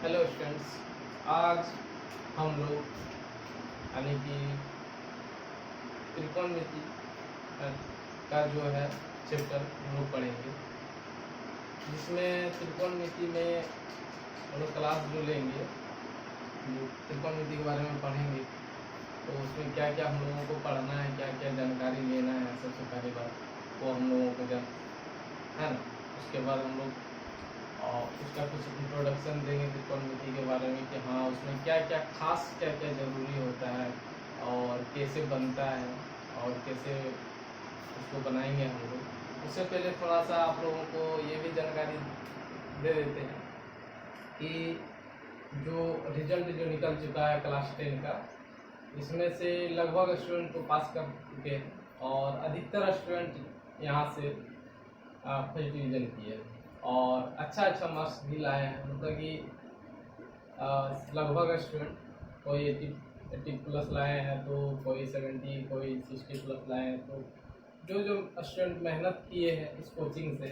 Hello students, आज हम लोग यानी कि त्रिकोणमिति का जो है चैप्टर हम लोग पढ़ेंगे, जिसमें त्रिकोणमिति में हम लोग क्लास जो लेंगे, जो त्रिकोणमिति के बारे में पढ़ेंगे, तो उसमें क्या क्या हम लोगों को पढ़ना है, क्या क्या जानकारी लेना है। सबसे पहली बात वो हम लोगों को है ना। उसके बाद हम लोग और उसका कुछ इंट्रोडक्शन देंगे त्रिकोणमिति के बारे में कि हाँ उसमें क्या क्या खास क्या क्या ज़रूरी होता है और कैसे बनता है और कैसे उसको बनाएंगे हम लोग। उससे पहले थोड़ा सा आप लोगों को ये भी जानकारी दे देते हैं कि जो रिजल्ट जो निकल चुका है क्लास 10 का, इसमें से लगभग स्टूडेंट को पास कर चुके हैं और अधिकतर स्टूडेंट यहाँ से फर्स्ट डिवीज़न किए और अच्छा मार्क्स भी लाए हैं। मतलब कि लगभग स्टूडेंट कोई 80 प्लस लाए हैं, तो कोई 70, कोई 60 प्लस लाए हैं। तो जो जो स्टूडेंट मेहनत किए हैं इस कोचिंग से,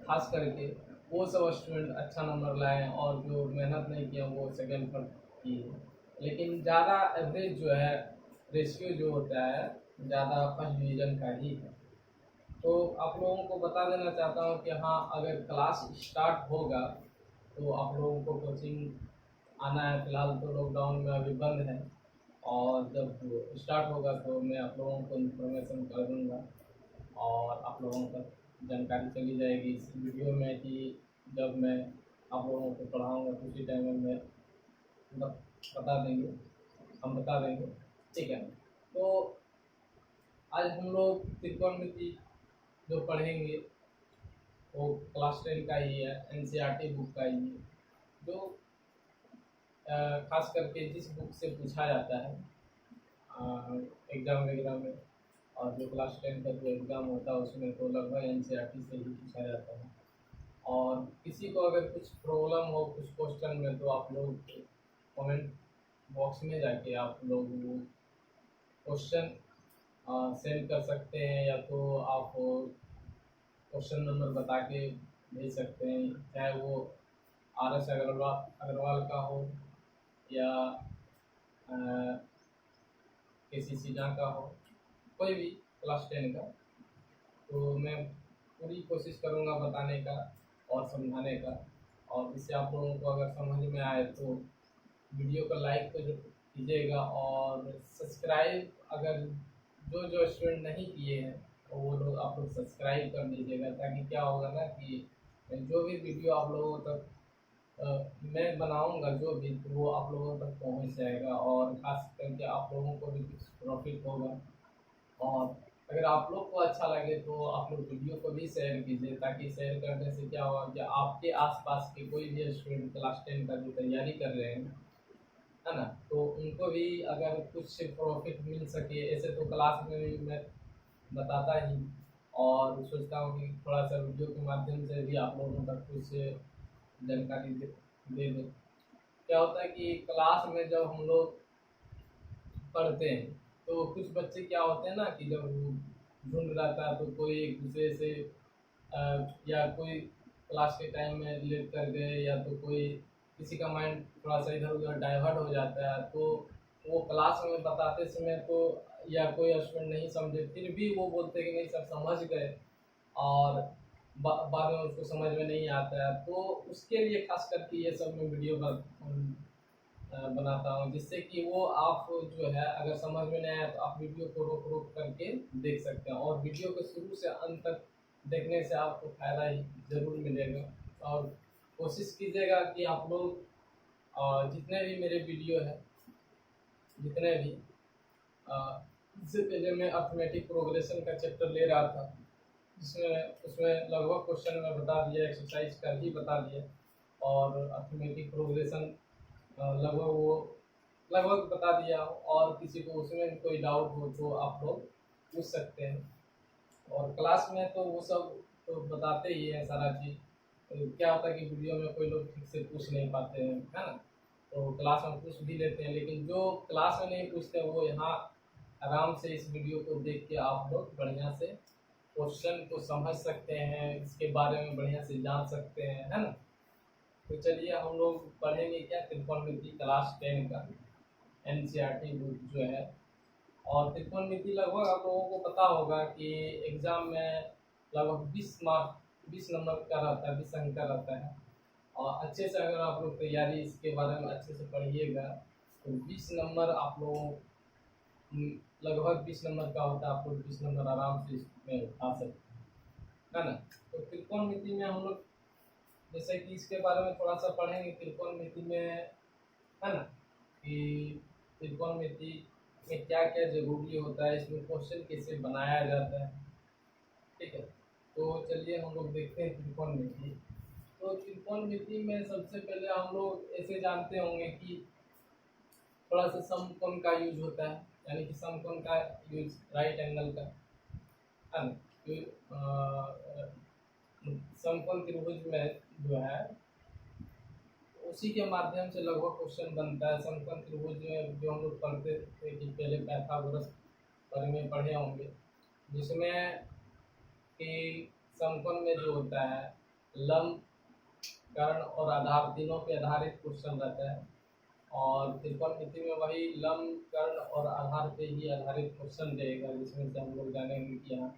खास करके वो सब स्टूडेंट अच्छा नंबर लाए हैं और जो मेहनत नहीं किया वो सेकेंड पर किए। लेकिन ज़्यादा एवरेज जो है, रेशियो जो होता है ज़्यादा फर्स्ट डिवीज़न का ही है। तो आप लोगों को बता देना चाहता हूँ कि हाँ अगर क्लास स्टार्ट होगा तो आप लोगों को कोचिंग आना है। फ़िलहाल तो लॉकडाउन में अभी बंद है और जब स्टार्ट होगा तो मैं आप लोगों को इन्फॉर्मेशन कर दूँगा और आप लोगों तक जानकारी चली जाएगी इस वीडियो में कि जब मैं आप लोगों को पढ़ाऊँगा तो उसी टाइम में मैं हम बता देंगे। ठीक है, तो आज हम लोग त्रिकोणमिति जो पढ़ेंगे वो क्लास 10 का ही है, NCERT बुक का ही है, जो खास करके जिस बुक से पूछा जाता है एग्ज़ाम वगैरह में। और जो क्लास 10 का जो एग्ज़ाम होता है उसमें तो लगभग NCERT से ही पूछा जाता है। और किसी को अगर कुछ प्रॉब्लम हो कुछ क्वेश्चन में तो आप लोग कमेंट बॉक्स में जाके आप लोग वो क्वेश्चन सेंड कर सकते हैं, या तो आप क्वेश्चन नंबर बता के भेज सकते हैं, चाहे वो RS अग्रवाल का हो या KCC का हो, कोई भी क्लास 10 का। तो मैं पूरी कोशिश करूँगा बताने का और समझाने का। और इससे आप लोगों को अगर समझ में आए तो वीडियो को लाइक तो कीजिएगा और सब्सक्राइब अगर जो जो स्टूडेंट नहीं किए हैं तो वो लोग आप लोग सब्सक्राइब कर दीजिएगा, ताकि क्या होगा ना कि जो भी वीडियो आप लोगों तक मैं बनाऊंगा जो भी, तो वो आप लोगों तक पहुंच जाएगा और खास करके आप लोगों को भी कुछ प्रॉफिट होगा। और अगर आप लोग को अच्छा लगे तो आप लोग वीडियो को भी शेयर कीजिए, ताकि शेयर करने से क्या होगा कि आपके आसपास के कोई भी स्टूडेंट क्लास 10 का जो तैयारी कर रहे हैं, है ना, तो उनको भी अगर कुछ प्रॉफिट मिल सके। ऐसे तो क्लास में भी मैं बताता ही और सोचता हूँ कि थोड़ा सा वीडियो के माध्यम से भी आप लोगों तक कुछ जानकारी दे दें। क्या होता है कि क्लास में जब हम लोग पढ़ते हैं तो कुछ बच्चे क्या होते हैं ना कि जब झुंड रहता है तो कोई एक दूसरे से या कोई क्लास के टाइम में लेट कर गए, या तो कोई किसी का माइंड थोड़ा सा इधर उधर डाइवर्ट हो जाता है, तो वो क्लास में बताते समय तो या कोई स्टूडेंट नहीं समझे फिर भी वो बोलते हैं कि नहीं सर समझ गए, और बाद में उसको समझ में नहीं आता है। तो उसके लिए खास करके ये सब मैं वीडियो बनाता हूँ, जिससे कि वो आप जो है अगर समझ में नहीं आया तो आप वीडियो को रोक रोक करके देख सकते हैं, और वीडियो को शुरू से अंत तक देखने से आपको फ़ायदा ही ज़रूर मिलेगा। और कोशिश कीजिएगा कि आप लोग जितने भी मेरे वीडियो है, जितने भी इससे पहले मैं अर्थमेटिक प्रोग्रेशन का चैप्टर ले रहा था, जिसमें उसमें लगभग क्वेश्चन में बता दिया, एक्सरसाइज कर ही बता दिया, और अर्थमेटिक प्रोग्रेशन लगभग बता दिया। और किसी को उसमें कोई डाउट हो तो आप लोग पूछ सकते हैं। और क्लास में तो वो सब तो बताते ही हैं सारा चीज़। तो क्या होता है कि वीडियो में कोई लोग ठीक से पूछ नहीं पाते हैं, है ना, तो क्लास में पूछ भी लेते हैं। लेकिन जो क्लास में नहीं पूछते वो यहाँ आराम से इस वीडियो को देख के आप लोग बढ़िया से क्वेश्चन को समझ सकते हैं, इसके बारे में बढ़िया से जान सकते हैं, है ना। तो चलिए हम लोग पढ़ेंगे क्या, त्रिकोणमिति क्लास 10 का एनसीईआरटी बुक जो है। और त्रिकोणमिति लगभग आप लोगों को पता होगा कि एग्जाम में लगभग 20 नंबर का रहता है, 20 अंक का रहता है। और अच्छे से अगर आप लोग तैयारी इसके बारे में अच्छे से पढ़िएगा तो 20 नंबर आप लोग लगभग 20 नंबर का होता है, आप लोग 20 नंबर आराम से इसमें उठा सकते हैं, है ना। तो त्रिकोणमिति में हम लोग जैसे कि इसके बारे में थोड़ा सा पढ़ेंगे त्रिकोणमिति में, है ना, कि त्रिकोणमिति में क्या क्या जरूरी होता है, इसमें क्वेश्चन कैसे बनाया जाता है। ठीक है, तो चलिए हम लोग देखते हैं त्रिकोणमिति। तो त्रिकोणमिति में सबसे पहले हम लोग ऐसे जानते होंगे कि थोड़ा सा समकोण का यूज होता है, यानी कि समकोण का यूज राइट एंगल का, है ना। समकोण त्रिभुज में जो है उसी के माध्यम से लगभग क्वेश्चन बनता है। समकोण त्रिभुज में जो हम लोग पढ़ते थे कि पहले पाइथागोरस बारे में पढ़े होंगे, जिसमें कि समकोण में जो होता है लंब, कर्ण और आधार तीनों पे आधारित क्वेश्चन रहता है। और त्रिकोणमिति में वही लंब, कर्ण और आधार पे ही आधारित क्वेश्चन रहेगा, जिसमें से हम लोग जानेंगे कि यहाँ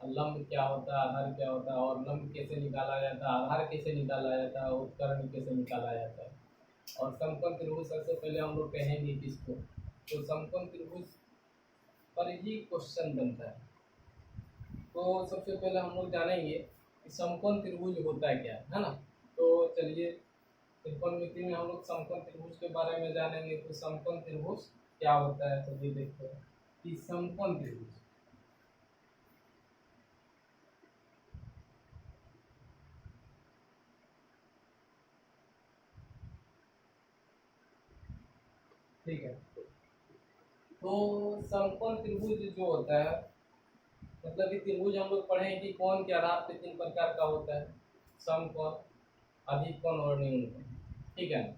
लंब क्या होता है, आधार क्या होता है, और लंब कैसे निकाला जाता है, आधार कैसे निकाला जाता है, और कर्ण कैसे निकाला जाता है। और समकोण त्रिभुज सबसे पहले हम लोग कहेंगे किसको, तो समकोण त्रिभुज पर ही क्वेश्चन बनता है। तो सबसे पहले हम लोग जानेंगे कि समकोण त्रिभुज होता है क्या, है ना। तो चलिए त्रिकोणमिति में हम लोग समकोण त्रिभुज के बारे में जानेंगे। तो समकोण त्रिभुज क्या होता है, तो ये देखते हैं कि समकोण त्रिभुज ठीक है। तो समकोण त्रिभुज जो होता है, मतलब कि त्रिभुज हम लोग पढ़े कि कोण के आधार पे 3 प्रकार का होता है, समकोण, अधिक कोण और न्यून कोण, ठीक है।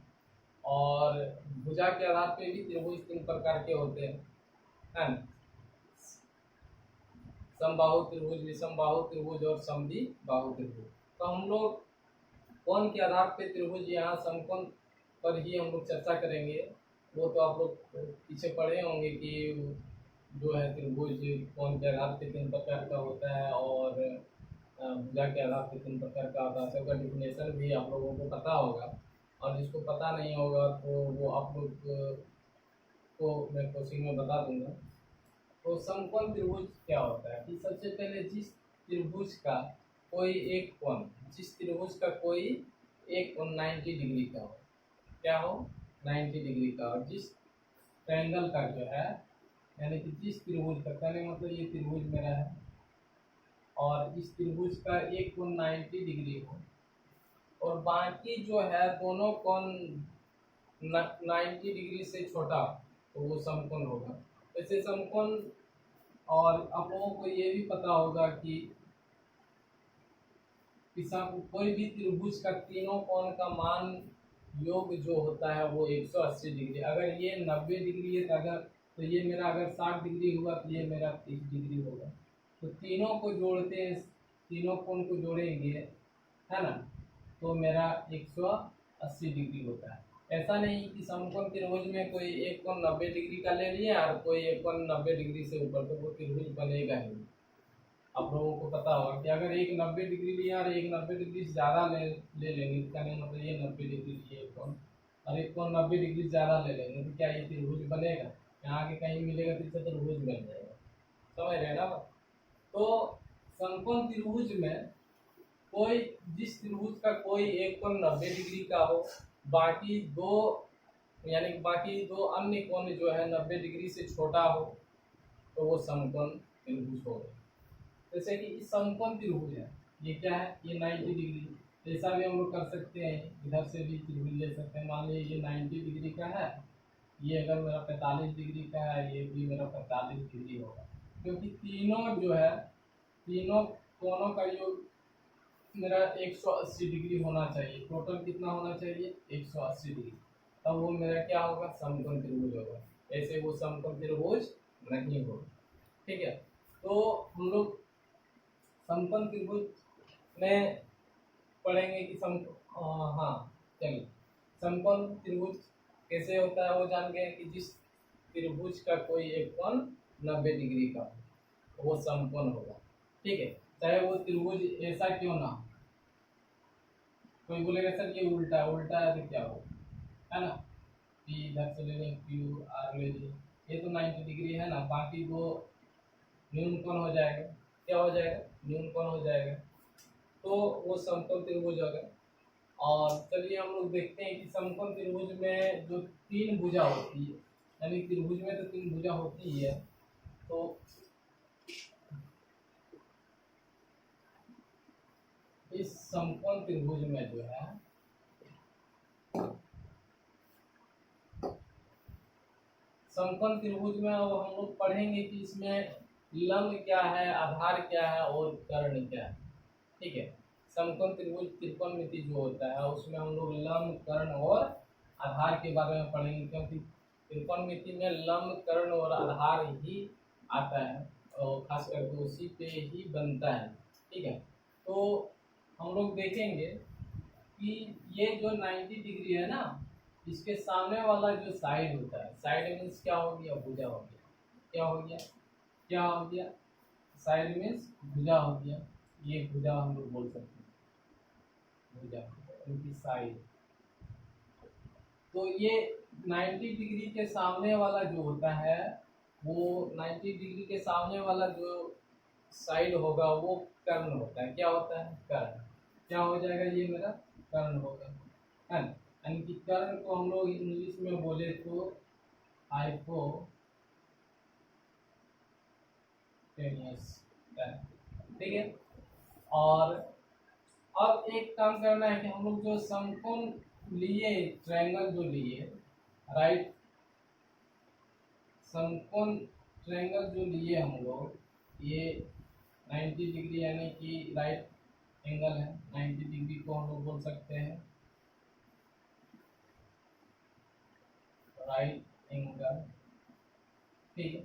और भुजा के आधार पे भी त्रिभुज 3 प्रकार के होते हैं, है ना। समबाहु त्रिभुज, विषमबाहु त्रिभुज और समद्विबाहु त्रिभुज। तो हम लोग कोण के आधार पे त्रिभुज यहाँ समकोण पर ही हम लोग चर्चा करेंगे। वो तो आप लोग पीछे पढ़े होंगे कि जो है त्रिभुज कोण के आधार पे 3 प्रकार का होता है, और भुजा के आधार पे 3 प्रकार का होता है। सबका डिफिनेशन भी आप लोगों को पता होगा, और जिसको पता नहीं होगा तो वो आप लोग को मैं कोचिंग में बता दूंगा। तो समकोण त्रिभुज क्या होता है कि सबसे पहले जिस त्रिभुज का कोई एक कोण, जिस त्रिभुज का कोई एक कोण 90 डिग्री का हो, क्या हो, 90 डिग्री का, और जिस ट्रायंगल का जो है, यानी कि जिस त्रिभुज का, कहने मतलब ये त्रिभुज मेरा है और इस त्रिभुज का एक कोण 90 डिग्री हो, और बाकी जो है दोनों कोण 90 डिग्री से छोटा, तो वो समकोण होगा। ऐसे समकोण, और आप लोगों को ये भी पता होगा कि कोई भी त्रिभुज का तीनों कोण का मान योग जो होता है वो 180 डिग्री। अगर ये 90 डिग्री है तो ये मेरा अगर 60 डिग्री हुआ तो ये मेरा 30 डिग्री होगा। तो तीनों को जोड़ते हैं, तीनों कोण को जोड़ेंगे, है ना, तो मेरा 180 डिग्री होता है। ऐसा नहीं कि समकोण त्रिभुज में कोई एक कोण 90 डिग्री का ले लिया और कोई एक कोण 90 डिग्री से ऊपर, तो वो त्रिभुज बनेगा ही। आप लोगों को पता होगा कि अगर एक 90 डिग्री लिया और एक 90 डिग्री से ज़्यादा ले लेंगे, तो कहने मतलब ये 90 डिग्री लिए कोण, और एक कोण 90 डिग्री से ज़्यादा ले लेंगे, तो क्या ये त्रिभुज बनेगा? यहाँ आगे कहीं मिलेगा तो इससे त्रिभुज बन जाएगा, समझ रहे ना। तो समकोण त्रिभुज में कोई जिस त्रिभुज का कोई एक कोण 90 डिग्री का हो, बाकी दो, यानी बाकी दो अन्य कोण जो है 90 डिग्री से छोटा हो, तो वो समकोण त्रिभुज होगा। जैसे कि इस समकोण त्रिभुज है, ये क्या है, ये 90 डिग्री। ऐसा भी हम लोग कर सकते हैं, इधर से भी त्रिभुज ले सकते हैं। मान लीजिए ये 90 डिग्री का है, ये अगर मेरा 45 डिग्री का है, ये भी मेरा 45 डिग्री होगा, क्योंकि तीनों जो है, तीनों कोणों का योग मेरा 180 डिग्री होना चाहिए। टोटल कितना होना चाहिए, 180 डिग्री, तब वो मेरा क्या होगा, समकोण त्रिभुज होगा। ऐसे वो समकोण त्रिभुज नहीं होगा, ठीक है। तो हम लोग समकोण त्रिभुज में पढ़ेंगे कि हाँ, चलिए, समकोण त्रिभुज कैसे होता है वो जान गए कि जिस त्रिभुज का कोई एक कोण 90 डिग्री का हो वो समकोण होगा। ठीक है, चाहे वो त्रिभुज ऐसा क्यों ना हो। कोई बोलेगा सर ये उल्टा उल्टा है तो क्या हो, है ना, पी इधर से ले लें, क्यू आर ले लें, ये तो 90 डिग्री है ना, बाकी वो न्यून कोण हो जाएगा। क्या हो जाएगा? न्यून कोण हो जाएगा, तो वो समकोण त्रिभुज होगा। और चलिए हम लोग देखते हैं कि समकोण त्रिभुज में जो तीन भुजा होती है, यानी त्रिभुज में तो तीन भुजा होती ही है, तो इस समकोण त्रिभुज में जो है समकोण त्रिभुज में अब हम लोग पढ़ेंगे कि इसमें लंब क्या है, आधार क्या है और कर्ण क्या है। ठीक है, समकोण त्रिभुज त्रिकोणमिति जो होता है उसमें हम लोग लंब, कर्ण और आधार के बारे में पढ़ेंगे, क्योंकि त्रिकोणमिति में लंब, कर्ण और आधार ही आता है और खास करके उसी पे ही बनता है। ठीक है, तो हम लोग देखेंगे कि ये जो 90 डिग्री है ना, इसके सामने वाला जो साइड होता है, साइड मीन्स क्या हो गया? भुजा हो गया। क्या हो गया? क्या हो गया? साइड मीन्स भुजा हो गया। ये भुजा हम लोग बोल सकते हैं, भुजा उनकी साइड। तो ये 90 डिग्री के सामने वाला जो होता है, वो 90 डिग्री के सामने वाला जो साइड होगा वो कर्ण होता है। क्या होता है? कर्ण। क्या हो जाएगा? ये मेरा कर्ण होगा, है ना। यानी कि कर्ण को हम लोग इंग्लिश में बोले तो हाइपोटेनियस। ठीक है, और अब एक काम करना है कि हम लोग जो समकोण लिए, ट्रायंगल जो लिए, राइट, समकोण ट्रायंगल जो लिए हम लोग, ये 90 डिग्री यानी कि राइट एंगल है, 90 डिग्री को हम लोग बोल सकते हैं राइट एंगल। ठीक है,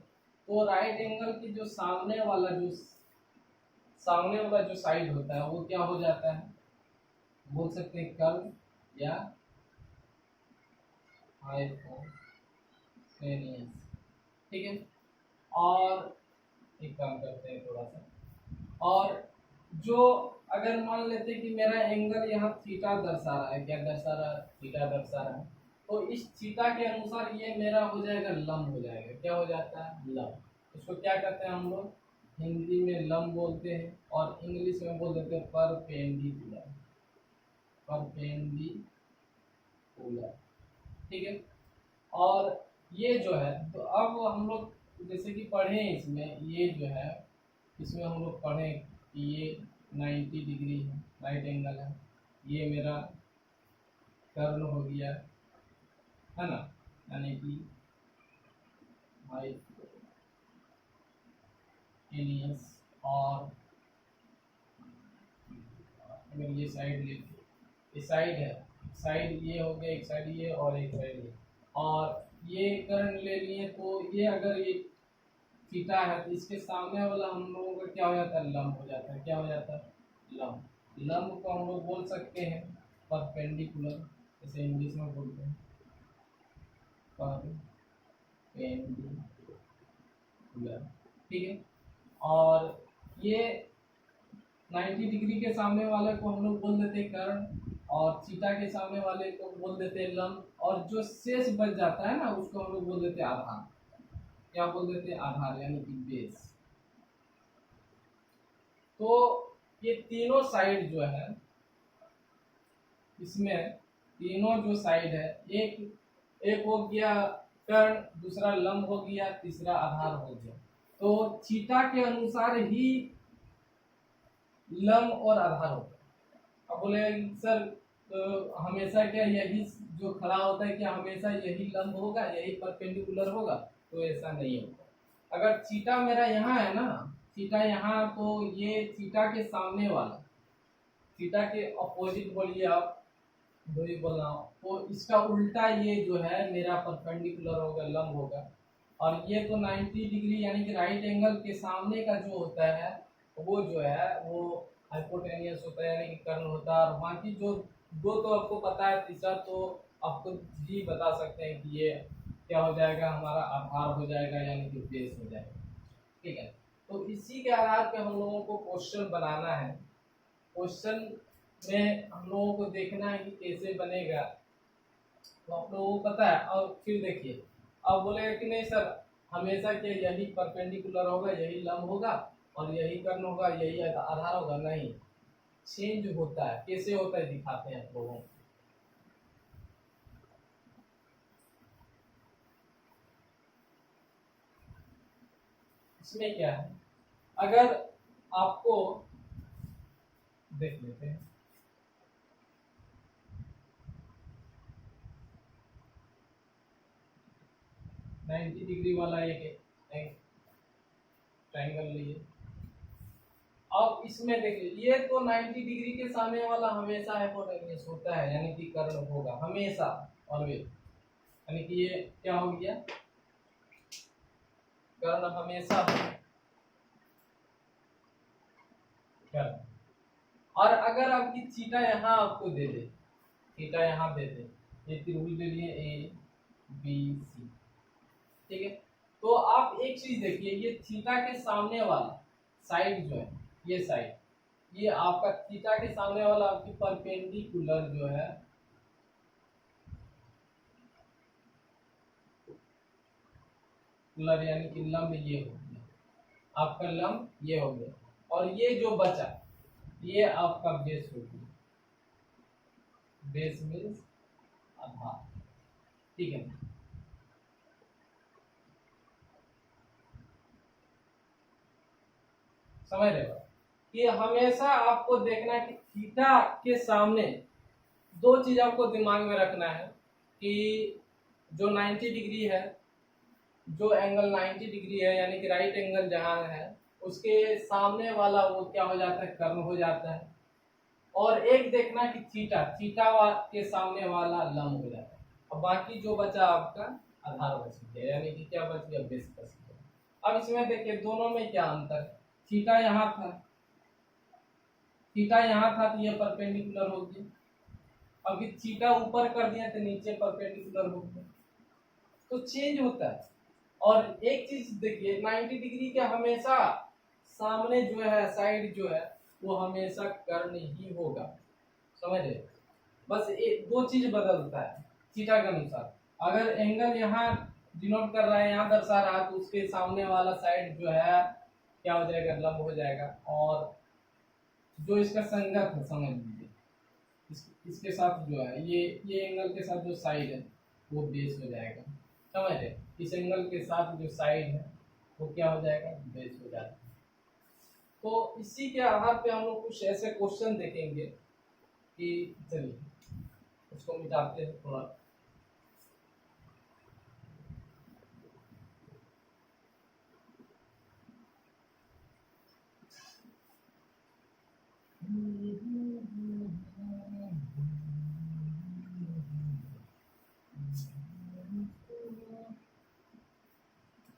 तो राइट एंगल की जो सामने वाला जो साइड होता है वो क्या हो जाता है? बोल सकते हैं कर्व या हाइपोटेनियस। ठीक है, और एक काम करते हैं थोड़ा सा, और जो अगर मान लेते हैं कि मेरा एंगल यहाँ थीटा दर्शा रहा है, क्या दर्शा रहा है? थीटा दर्शा रहा है, तो इस थीटा के अनुसार ये मेरा हो जाएगा लंब हो जाएगा। क्या हो जाता है? लंब। इसको क्या कहते हैं हम लोग? हिंदी में लंब बोलते हैं और इंग्लिश में बोल देते हैं परपेंडिकुलर। परपेंडिकुलर। ठीक है, और ये जो है, तो अब हम लोग जैसे कि पढ़े इसमें, ये जो है इसमें हम लोग पढ़े कि ये 90 डिग्री है, राइट एंगल है, ये मेरा कर्ण हो गया, है ना, यानी कि हाइपोटेनियस। और अगर ये साइड ले, ये साइड है, साइड ये हो गया, एक साइड ये और एक साइड ये, और ये कर्ण ले लिए, तो ये अगर ये थीटा है तो इसके सामने वाला हम लोगों का क्या हो जाता है? लंब हो जाता है। क्या हो जाता है? लंब। लंब को हम लोग बोल सकते हैं परपेंडिकुलर, जैसे इंग्लिश में बोलते हैं परपेंडिकुलर। ठीक है, और ये 90 डिग्री के सामने वाले को हम लोग बोल देते हैं कर्ण, और थीटा के सामने वाले को बोल देते हैं लंब, और जो शेष बच जाता है ना उसको हम लोग बोल देते हैं आधार। क्या बोल देते हैं? आधार, यानी कि बेस। तो ये तीनों साइड जो है, इसमें तीनों जो साइड है, एक एक हो गया कर्ण, दूसरा लंब हो गया, तीसरा आधार हो गया। तो थीटा के अनुसार ही लंब और आधार होता है। अब बोले सर तो हमेशा क्या यही जो खड़ा होता है, क्या हमेशा यही लंब होगा, यही परपेंडिकुलर होगा? तो ऐसा नहीं होगा। अगर थीटा मेरा यहाँ है ना, थीटा यहाँ, तो ये थीटा के सामने वाला, थीटा के अपोजिट बोलिए आप, जो भी बोल रहा हूँ, तो इसका उल्टा ये जो है मेरा परपेंडिकुलर होगा, लंब होगा। और ये तो 90 डिग्री यानी कि राइट एंगल के सामने का जो होता है वो जो है वो हाइपोटेनियस होता है, यानी कि कर्ण होता है। और बाकी जो दो तो आपको पता है, तीसरा तो आपको भी बता सकते हैं कि ये क्या हो जाएगा, हमारा आधार हो जाएगा यानी कि बेस हो जाएगा। ठीक है, तो इसी के आधार पे हम लोगों को क्वेश्चन बनाना है। क्वेश्चन में हम लोगों को देखना है कि कैसे बनेगा, तो आप लोगों को पता है। और फिर देखिए, अब बोलेगा कि नहीं सर हमेशा के यही परपेंडिकुलर होगा, यही लंब होगा और यही कर्ण होगा, यही आधार होगा, नहीं, चेंज होता है। कैसे होता है दिखाते हैं आप लोगों को। इसमें क्या है, अगर आपको देख लेते हैं, नाइन्टी डिग्री वाला एक ट्रायंगल लिए। अब इसमें देखिए, ये तो 90 डिग्री के सामने वाला हमेशा हाइपोटेन्यूज होता है, यानी कि कर्ण होगा हमेशा, ऑलवेज। यानी कि ये क्या हो गया, कर्ण हमेशा कर्ण। और अगर आपकी थीटा यहाँ आपको दे दे, थीटा यहाँ दे दे, ये त्रिभुज ले लिए ए बी सी, ठीक है, तो आप एक चीज देखिए, ये थीटा के सामने वाला साइड जो है, ये साइड, ये आपका थीटा के सामने वाला आपकी परपेंडिकुलर जो है, कुलर यानी कि लंब, ये हो गया आपका लंब, ये हो गया। और ये जो बचा ये आपका बेस हो गया, बेस मीन्स आधार। ठीक है, समझ रहे हो कि हमेशा आपको देखना है कि थीटा के सामने दो चीज आपको दिमाग में रखना है कि जो 90 डिग्री है, जो एंगल 90 डिग्री है यानी कि राइट एंगल जहां है, उसके सामने वाला वो क्या हो जाता है, कर्ण हो जाता है। और एक देखना कि थीटा, के सामने वाला लंब हो जाता है। अब बाकी जो बचा आपका आधार बच गया, यानी कि क्या बच गया, बेस बच गया। अब इसमें देखिए दोनों में क्या अंतर है, थीटा यहाँ था, थीटा यहाँ था तो ये परपेंडिकुलर हो गया, अभी थीटा ऊपर कर दिया तो नीचे परपेंडिकुलर हो गया, तो चेंज होता है। और एक चीज देखिए, 90 डिग्री के हमेशा सामने जो है, साइड जो है, वो हमेशा कर्ण ही होगा, समझ रहे। बस एक दो चीज बदलता है थीटा के अनुसार। अगर एंगल यहाँ डिनोट कर रहा है, यहाँ दर्शा रहा है, तो उसके सामने वाला साइड जो है क्या हो जाएगा, लंब हो जाएगा। और जो इसका संगत है, समझ लीजिए, इसके साथ जो है, ये एंगल के साथ जो साइड है वो बेस हो जाएगा, समझ रहे। इस एंगल के साथ जो साइड है वो क्या हो जाएगा, बेस हो जाएगा। तो इसी के आधार पे हम लोग कुछ ऐसे क्वेश्चन देखेंगे कि, चलिए उसको मिटाते हैं थोड़ा।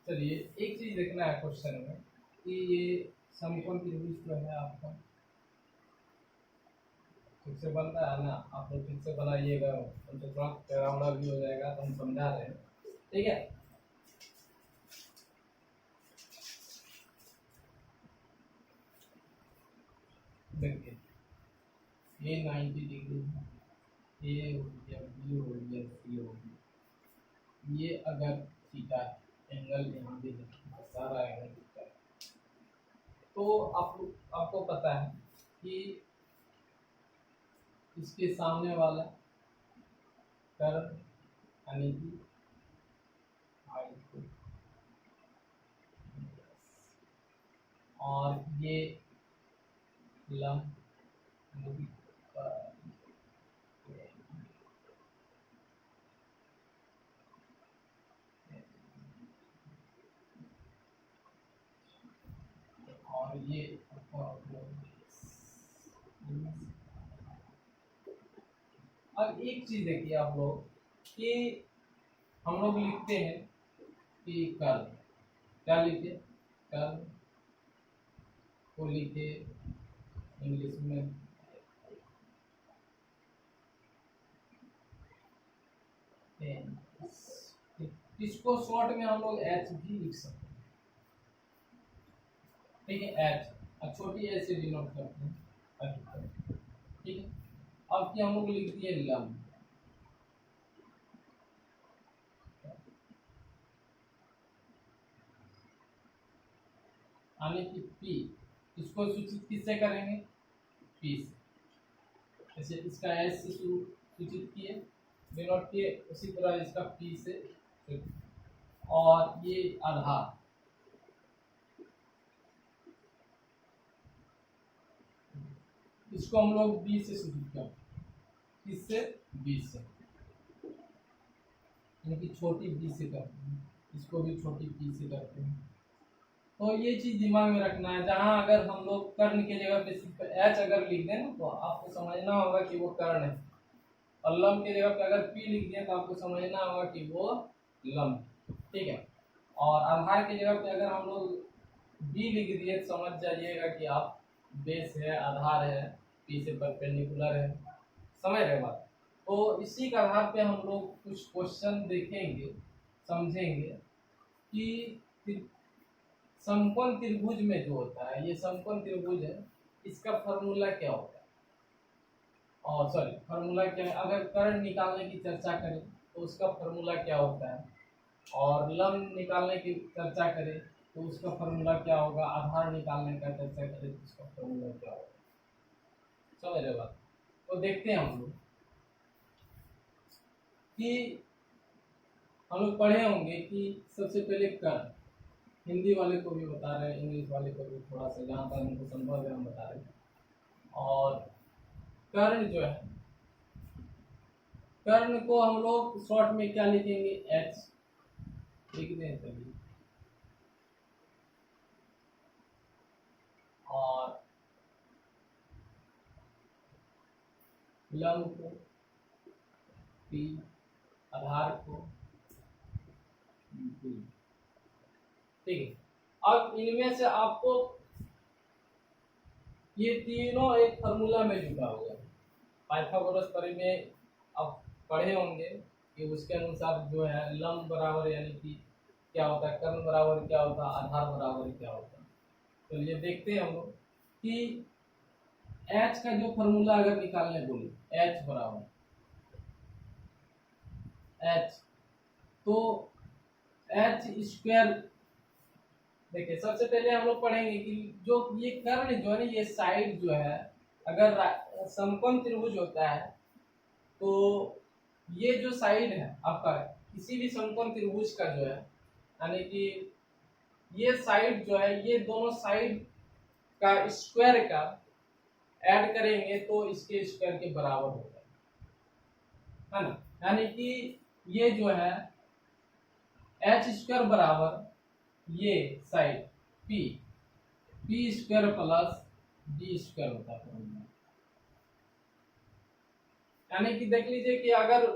चलिए एक चीज देखना है क्वेश्चन में कि ये समकोण त्रिभुज जो है आपका ठीक से बन रहा है ना, आप लोग ठीक से बनाइएगा, तो थोड़ा टेढ़ा भी हो जाएगा, तो हम समझा रहे हैं, ठीक है। देखिए ये 90 डिग्री है, ए हो गया, बी हो गया, सी हो गया, ये अगर थीटा एंगल यहाँ भी है, सारा एंगल थीटा है, तो आपको पता है कि इसके सामने वाला कर्व यानी कि और ये लंब और ये, अब एक चीज देखिए आप लोग कि हम लोग लिखते हैं कि कर्व, क्या लिखे, कर्व को लिखे इंग्लिश में इसको शॉर्ट में हम लोग एच भी लिख सकते हैं, ठीक है, एच, और छोटी एच से डिनोट करते हैं, ठीक है। अब क्या हम लोग लिख दिए लम, यानी कि पी, इसको सूचित किससे करेंगे, पी से, जैसे इसका एस से सूचित किए, डिनोट किए, उसी तरह इसका पी से, और ये आधार, इसको हम लोग बी से सूचित करते हैं, किससे, बी से, यानी कि छोटी बी से करते हैं, इसको भी छोटी बी से करते हैं। तो ये चीज दिमाग में रखना है, जहां अगर हम लोग कर्ण के जगह पे सिर्फ एच अगर लिख दें ना, तो आपको समझना होगा कि वो कर्ण है, और लम के जगह पे अगर पी लिख दिया तो आपको समझना होगा कि वो लम, ठीक है। और आधार की जगह पे अगर हम लोग बी लिख दिए तो समझ जाइएगा कि आप बेस है, आधार है, पी से परपेंडिकुलर है, समझ रहे बात। तो इसी के आधार पे हम लोग कुछ क्वेश्चन देखेंगे, समझेंगे कि समकोण त्रिभुज में जो होता है, ये समकोण त्रिभुज है, इसका फॉर्मूला क्या होता है, और सॉरी फॉर्मूला क्या है, अगर कर्ण निकालने की चर्चा करें तो उसका फॉर्मूला क्या होता है, और लंब निकालने की चर्चा करें तो उसका फॉर्मूला क्या होगा, आधार निकालने का चर्चा करें तो उसका फॉर्मूला क्या होगा, समझ रहे बात। तो देखते हैं हम लोग कि हम लोग पढ़े होंगे कि सबसे पहले कर्ण, हिंदी वाले को भी बता रहे हैं, इंग्लिश वाले को भी थोड़ा सा जहाँ तक हमको संभव है हम बता रहे हैं। और कर्ण जो है, कर्ण को हम लोग शॉर्ट में क्या लिखेंगे, एच लिख दें चलिए, और लंब को पी, आधार को बी, ठीक है। अब इनमें से आपको ये तीनों एक फार्मूला में जुड़ा हुआ है, पाइथागोरस प्रमेय आप पढ़े होंगे कि उसके अनुसार जो है लंब बराबर यानी कि क्या होता है, कर्ण बराबर क्या होता है, आधार बराबर क्या होता है। चलिए तो देखते हैं हम लोग कि H का जो फॉर्मूला अगर निकालने बोले, H बराबर H, तो H स्क्वायर, देखिए सबसे पहले हम लोग पढ़ेंगे कि जो ये कर्ण जो है ना, ये साइड जो है, अगर समकोण त्रिभुज होता है तो ये जो साइड है आपका किसी भी समकोण त्रिभुज का जो है, यानी कि ये साइड जो है, ये दोनों साइड का स्क्वायर का ऐड करेंगे तो इसके स्क्वायर के बराबर होगा, है ना। यानी कि ये जो है एच स्क्वायर बराबर ये side P, P square plus D square होता है। यानी कि देख लीजिए कि अगर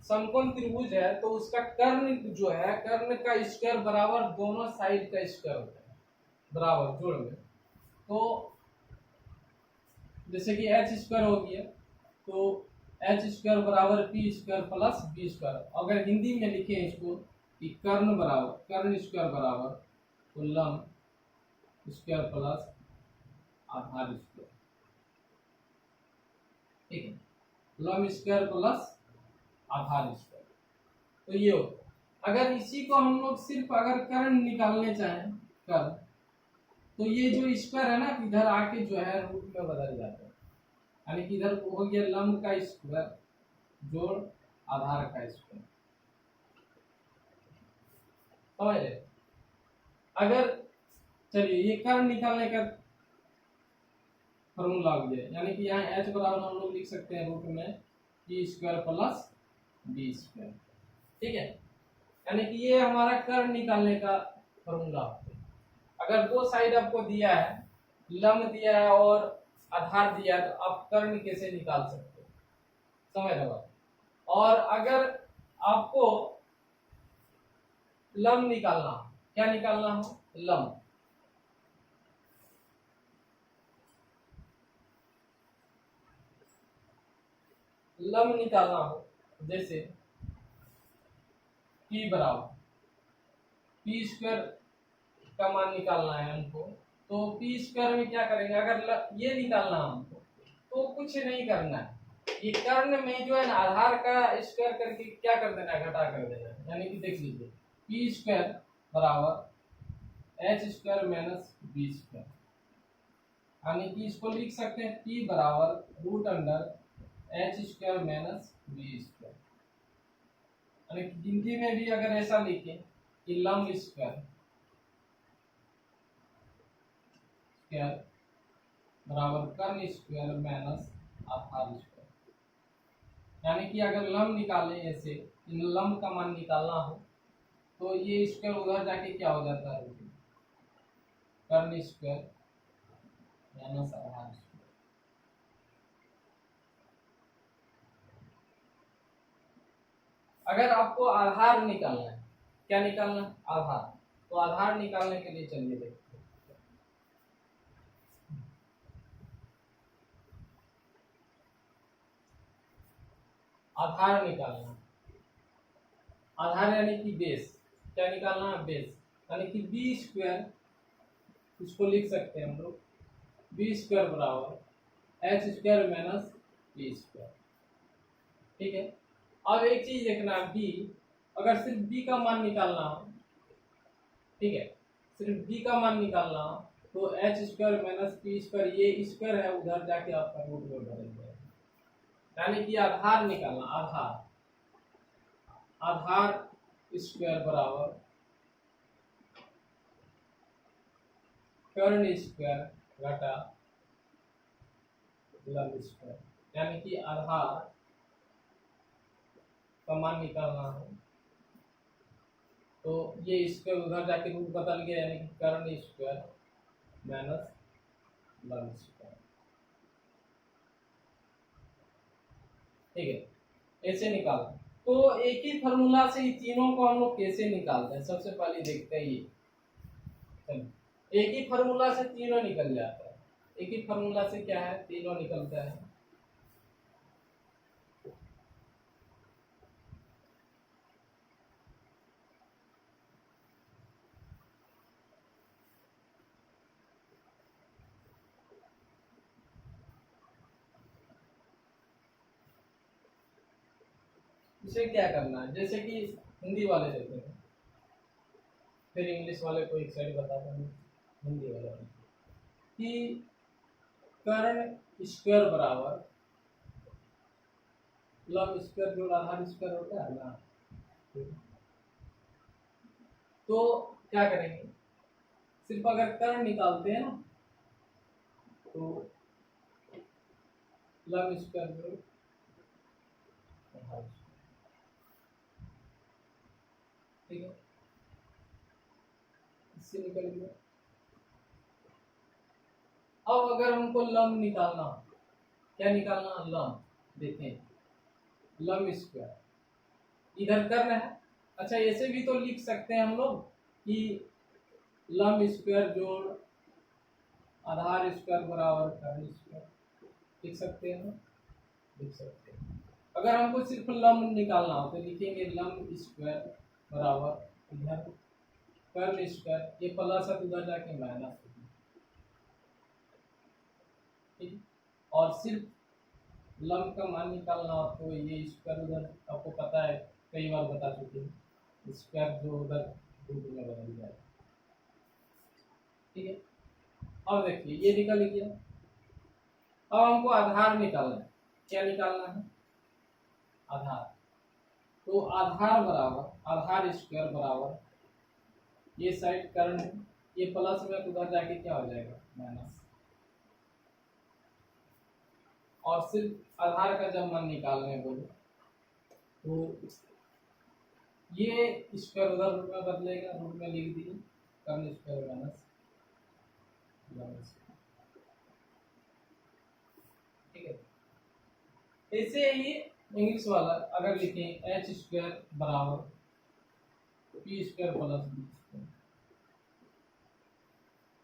समकोण त्रिभुज है तो उसका कर्ण जो है, कर्ण का स्क्वायर बराबर दोनों साइड का स्क्वायर होता है, बराबर जोड़ में। तो जैसे कि एच स्क्वायर हो गया, तो एच स्क्वायर बराबर P square plus B square, अगर हिंदी में लिखे इसको कि कर्ण बराबर, कर्ण स्क्वायर बराबर तो लंब स्क्वायर प्लस आधार स्क्वायर, ठीक है, लंब स्क्वायर प्लस आधार स्क्वायर। तो ये होता है। अगर इसी को हम लोग सिर्फ अगर कर्ण निकालने चाहें, कर्ण, तो ये जो स्क्वायर है ना, इधर आके जो है रूट में बदल जाता है, यानी कि इधर हो गया लंब का स्क्वायर जोड़ आधार का स्क्वायर, समझ रहे। अगर चलिए ये कर्ण निकालने का फॉर्मूला हो गया, यानी कि यहाँ h बराबर हम लोग लिख सकते हैं रूट में e square plus B square, ठीक है। यानी कि ये हमारा कर्ण निकालने का फॉर्मूला होता है। अगर दो साइड आपको दिया है, लंब दिया है और आधार दिया है, तो आप कर्ण कैसे निकाल सकते हो, समझ रहे। और अगर आपको लंब निकालना, क्या निकालना हो, लंब, लंब निकालना हो, जैसे p बराबर पी स्क्वायर का मान निकालना है हमको। तो पी स्क्वायर में क्या करेंगे, अगर ये निकालना हमको तो कुछ नहीं करना है, ये कर्ण में जो है ना आधार का स्क्वायर करके क्या कर देना है, घटा कर देना है। यानी कि देख लीजिए पी स्क्वायर बराबर H square minus B square, यानी कि इसको लिख सकते हैं पी बराबर root under H square minus B square. यानी कि गिनती में भी अगर ऐसा लिखें कि लंब स्क्वायर बराबर कर्ण स्क्वायर माइनस आधार स्क्वायर, यानी कि अगर लंब निकालें ऐसे, इन लंब का मान निकालना हो तो ये स्क्वायर उधर जाके क्या हो जाता है, कर्ण स्क्वायर माइनस आधार स्क्वायर। अगर आपको आधार निकालना है, क्या निकालना है, आधार, तो आधार निकालने के लिए चलिए देखते हैं। आधार निकालना, आधार यानी कि बेस, क्या निकालना है, बेस, यानी कि बी स्क्वायर, इसको लिख सकते हैं हम लोग बी स्क्वायर बराबर H square minus B square. ठीक है, अब एक चीज देखना, बी अगर सिर्फ बी का मान निकालना हो, ठीक है, सिर्फ बी का मान निकालना हो तो H square minus P square, ये स्क्वायर है उधर जाके आपका रूट में बदल जाएगा। यानी कि आधार निकालना, आधार, आधार स्क्वायर बराबर कर्ण स्क्वायर घटा लंब स्क्वायर, यानी कि आधार का मान निकालना हो तो ये स्क्वायर उधर जाके रूट बदल गया, यानी कि कर्ण स्क्वायर माइनस लंब स्क्वायर। ठीक है, ऐसे निकालना। तो एक ही फार्मूला से इन तीनों को हम लोग कैसे निकालते हैं, सबसे पहले देखते हैं ये। चलिए, एक ही फार्मूला से तीनों निकल जाता है, एक ही फार्मूला से क्या है, तीनों निकलता है। इसे क्या करना है, जैसे कि हिंदी वाले देते हैं, फिर इंग्लिश वाले को एक साइड बताता हूँ, हिंदी वाले कि कर्ण स्क्वायर बराबर लंब स्क्वायर जो आधार स्क्वायर होता है ना, तो क्या करेंगे, सिर्फ अगर कर्ण निकालते हैं ना तो लंब स्क्वायर जो आधार, ठीक है, इससे निकल गया। अब अगर हमको लंब निकालना, क्या निकालना, लंब, देखें लंब स्क्वायर इधर करना है। अच्छा, ऐसे भी तो लिख सकते हैं हम लोग कि लंब स्क्वायर जोड़ आधार स्क्वायर बराबर कर्ण स्क्वायर, लिख सकते हैं ना, लिख सकते हैं। अगर हमको सिर्फ लंब निकालना हो तो लिखेंगे लंब स्क्वायर बराबर इधर कर्ण स्क्वायर, ये प्लस है उधर जाके माइनस, ठीक, और सिर्फ लंब का मान निकालना हो तो ये स्क्वायर उधर, आपको पता है कई बार बता चुके हैं, स्क्वायर जो उधर रूट में बदल जाए। ठीक है, अब देखिए ये निकल गया। अब हमको आधार निकालना है, क्या निकालना है, आधार, तो आधार बराबर आधार स्क्वायर बराबर ये साइड कर्ण है, ये प्लस में उधर जाके क्या हो जाएगा, माइनस, और सिर्फ आधार का जब मान निकालने बोले तो ये स्क्वायर उधर रूट में बदलेगा, रूट में लिख दिए कर्ण स्क्वायर माइनस लंब स्क्वायर। ठीक है, ऐसे ही इंग्लिश वाला अगर लिखें एच स्क्वायर बराबर P square plus B square,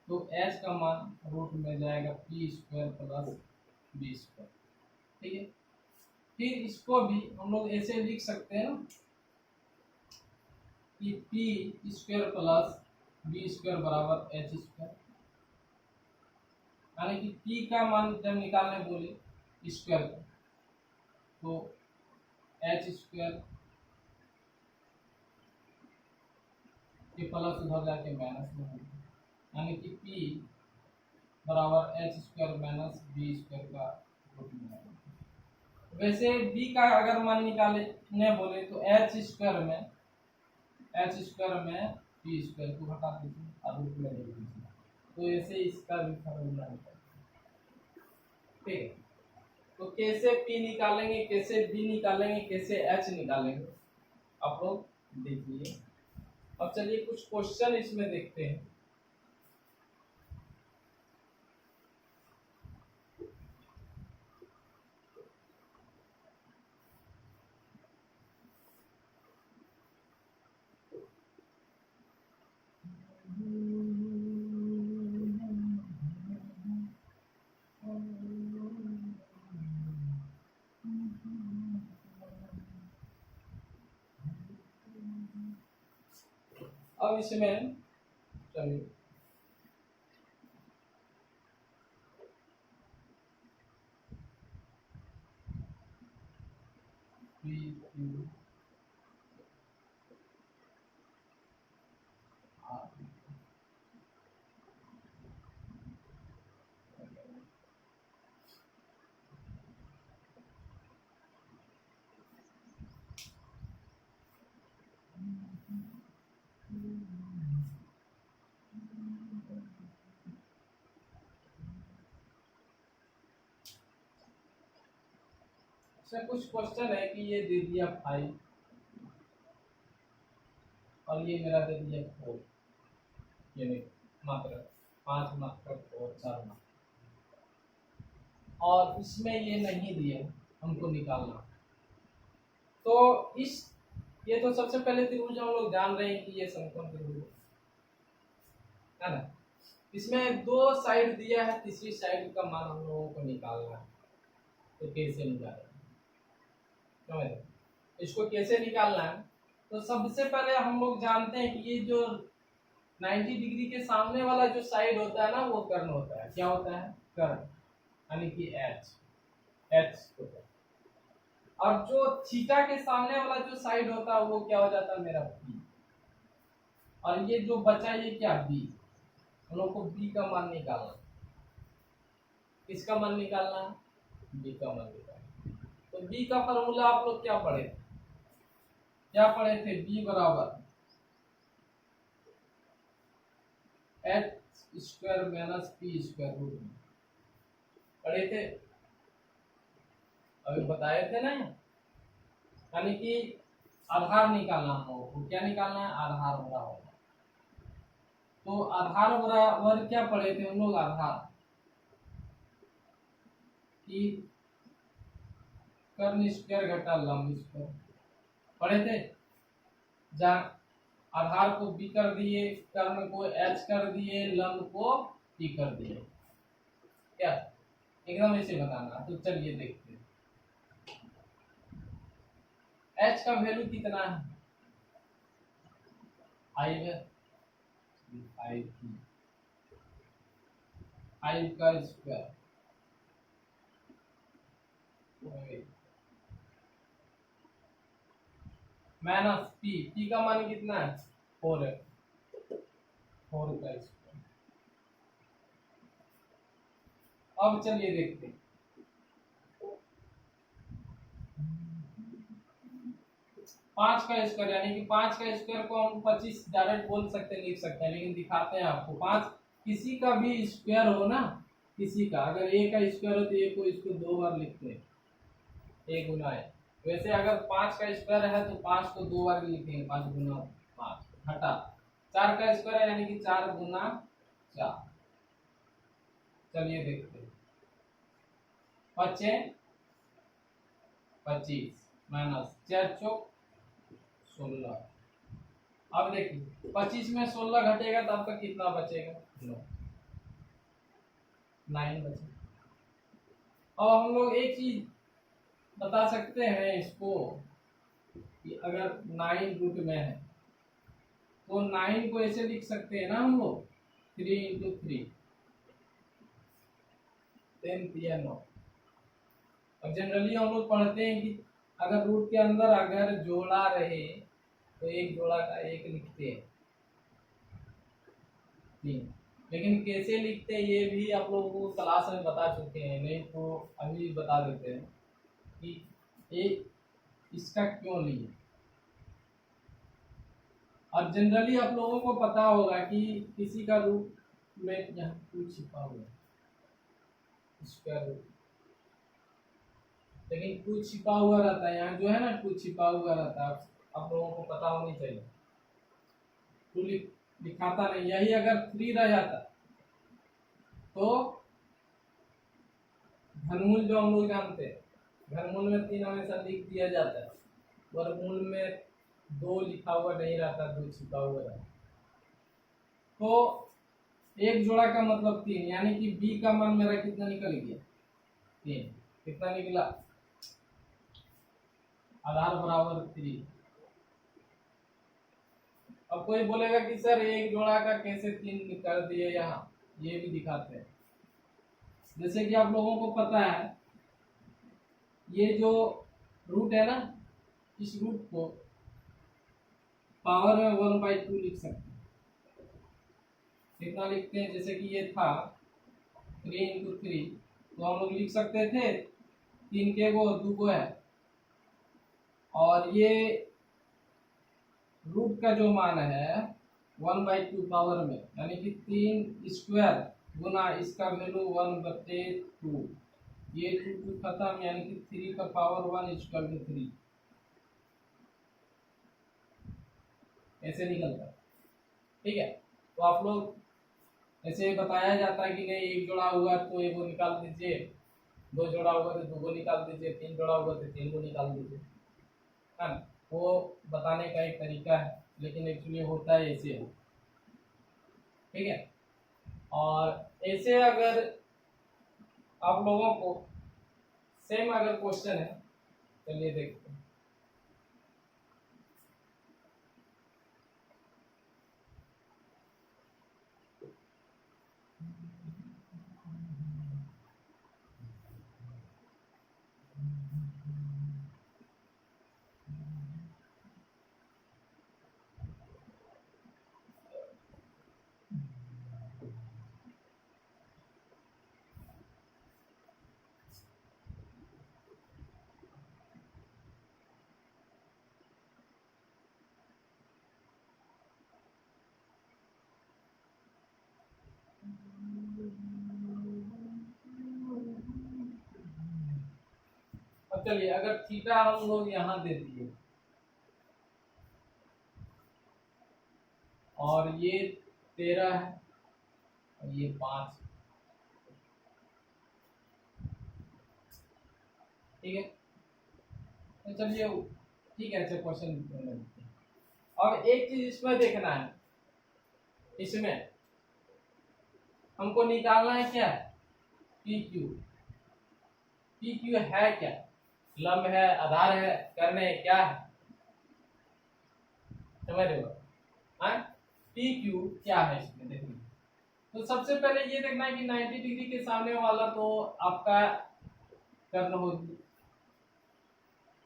तो एच का मान रूट में जाएगा P square plus B square. ठीक है, फिर इसको भी हम लोग ऐसे लिख सकते हैं ना कि P square plus B square बराबर एच स्क्वायर, यानी कि पी का मान जब निकालने बोले स्क्वायर का तो एच स्क्वायर के प्लस उधर जाके माइनस में होगा, यानी कि पी बराबर H square minus B square का रूट में आएगा। वैसे बी का अगर मान निकालने बोले तो एच स्क्वायर में बी स्क्वायर को घटा दीजिए और रूट में लिख दीजिए, तो ऐसे इसका भी फॉर्मूला निकल, ठीक है। तो कैसे पी निकालेंगे, कैसे बी निकालेंगे, कैसे एच निकालेंगे, आप लोग देखिए। अब चलिए कुछ क्वेश्चन इसमें देखते हैं। अब इसमें चलिए पी क्यू आर से कुछ क्वेश्चन है कि ये दे दिया 5 और ये मेरा दे दिया 4, यानी मात्र 5 मात्र 4 मात्र, और इसमें ये नहीं दिया हमको निकालना। तो इस ये तो सबसे पहले त्रिभुज हम लोग जान रहे हैं कि ये समकोण त्रिभुज है ना। इसमें 2 साइड दिया है, तीसरी साइड का मान हम लोगों को निकालना है, तो कैसे निकालेंगे इसको, कैसे निकालना है। तो सबसे पहले हम लोग जानते हैं कि ये जो 90 डिग्री के सामने वाला जो साइड होता है ना वो कर्ण होता है। क्या होता है? कर्ण, यानी कि एच होता है। और जो थीटा के सामने वाला जो साइड होता है वो क्या हो जाता है? मेरा बी। और ये जो बचा ये क्या? बी। हम लोग को बी का मान निकालना। किसका मान निकालना? बी का मान निकालना। तो बी का फॉर्मूला आप लोग क्या पढ़े थे? बी बराबर H square minus P square root में पढ़े थे, अभी बताए थे ना। यानी कि आधार निकालना हो, क्या निकालना है? आधार बराबर। तो आधार बराबर क्या पढ़े थे हम लोग? आधार कि कर्ण स्क्वायर घटा लंब स्क्वायर पढ़े थे। जहाँ आधार को बी कर दिए, कर्ण को एच कर दिए, लंब को पी कर दिए, क्या एकदम ऐसे बताना। तो चलिए देखते हैं एच का वैल्यू कितना है? 5 है, 5 का स्क्वायर माइनस पी का मान कितना है? 4 है, 4 का स्क्वायर। अब चलिए देखते हैं 5 का स्क्वायर, यानी कि 5 का स्क्वायर को हम 25 डायरेक्ट बोल सकते हैं, लिख सकते हैं, लेकिन दिखाते हैं आपको। 5 किसी का भी स्क्वायर हो ना, किसी का अगर a का स्क्वायर हो तो a को इसको 2 बार लिखते हैं, a गुना है। वैसे अगर 5 का स्क्वायर है तो 5 को 2 बार लिखेंगे, 5 गुना 5 हटा। 4 का स्क्वायर है यानी कि 4 गुना 4। चलिए देखते हैं 5 25 माइनस 4 चौक 16। अब देखिए 25 में 16 घटेगा तो आपका कितना बचेगा? 9 बचेगा। और हम लोग एक चीज बता सकते हैं इसको कि अगर 9 रूट में है तो 9 को ऐसे लिख सकते हैं ना हम लोग, 3 इंटू 3 10 या 9। और जनरली हम लोग पढ़ते हैं कि अगर रूट के अंदर अगर जोड़ा रहे तो एक जोड़ा का एक लिखते हैं, लेकिन कैसे लिखते हैं ये भी आप लोगों को क्लास में बता चुके हैं, नहीं तो अभी बता देते हैं कि एक इसका क्यों लिए। और जनरली आप लोगों को पता होगा कि किसी का रूट में यहाँ कुछ छिपा हुआ है, स्क्वायर रूट, लेकिन कुछ छिपा हुआ रहता है यहाँ जो है ना, कुछ छिपा हुआ रहता है, आप लोगों को पता होनी चाहिए। टू दिखाता नहीं, यही अगर 3 रह जाता तो घनमूल जो हम लोग जानते हैं, घनमूल में 3 हमेशा लिख दिया जाता है, वर्गमूल में 2 लिखा हुआ नहीं रहता, 2 छिपा हुआ रहता। तो एक जोड़ा का मतलब 3, यानी कि बी का मान मेरा कितना निकल गया, 3। कितना निकला, आधार बराबर 3। अब कोई बोलेगा कि सर एक जोड़ा का कैसे 3 कर दिए, यहाँ ये भी दिखाते हैं। जैसे कि आप लोगों को पता है ये जो रूट है ना, इस रूट को पावर में 1/2 लिख सकते हैं। कितना लिखते हैं, जैसे कि ये था 3 इंटू 3, तो हम लोग लिख सकते थे 3 के वो 2 को है, और ये रूट का जो मान है 1/2 पावर में, यानी कि 3 स्क्वायर गुना इसका वैल्यू 1/2, ये 2 खत्म, यानी कि 3 का पावर 1 इक्वल टू 3, ऐसे निकलता है। ठीक है, तो आप लोग ऐसे बताया जाता है कि नहीं एक जोड़ा हुआ तो एक को निकाल दीजिए, 2 जोड़ा हुआ तो 2 को निकाल दीजिए, 3 जोड़ा हुआ तो 3 को निकाल दीजिए, है ना। वो बताने का एक तरीका है, लेकिन एक्चुअली होता है ऐसे। ठीक है, और ऐसे अगर आप लोगों को सेम अगर क्वेश्चन है, चलिए देखते हैं। अब चलिए, अगर थीटा हम लोग यहाँ दे दिए और ये 13 है और ये 5, ठीक है, तो चलिए ठीक है, अच्छा क्वेश्चन। और एक चीज इसमें देखना है, इसमें हमको निकालना है क्या, पी क्यू। पी क्यू है क्या, लंब है, आधार है, करने है, क्या है, समझ रहे हो। हाँ, पी क्यू क्या है इसमें देखिए। तो सबसे पहले ये देखना है कि 90 डिग्री के सामने वाला तो आपका कर्ण होगी,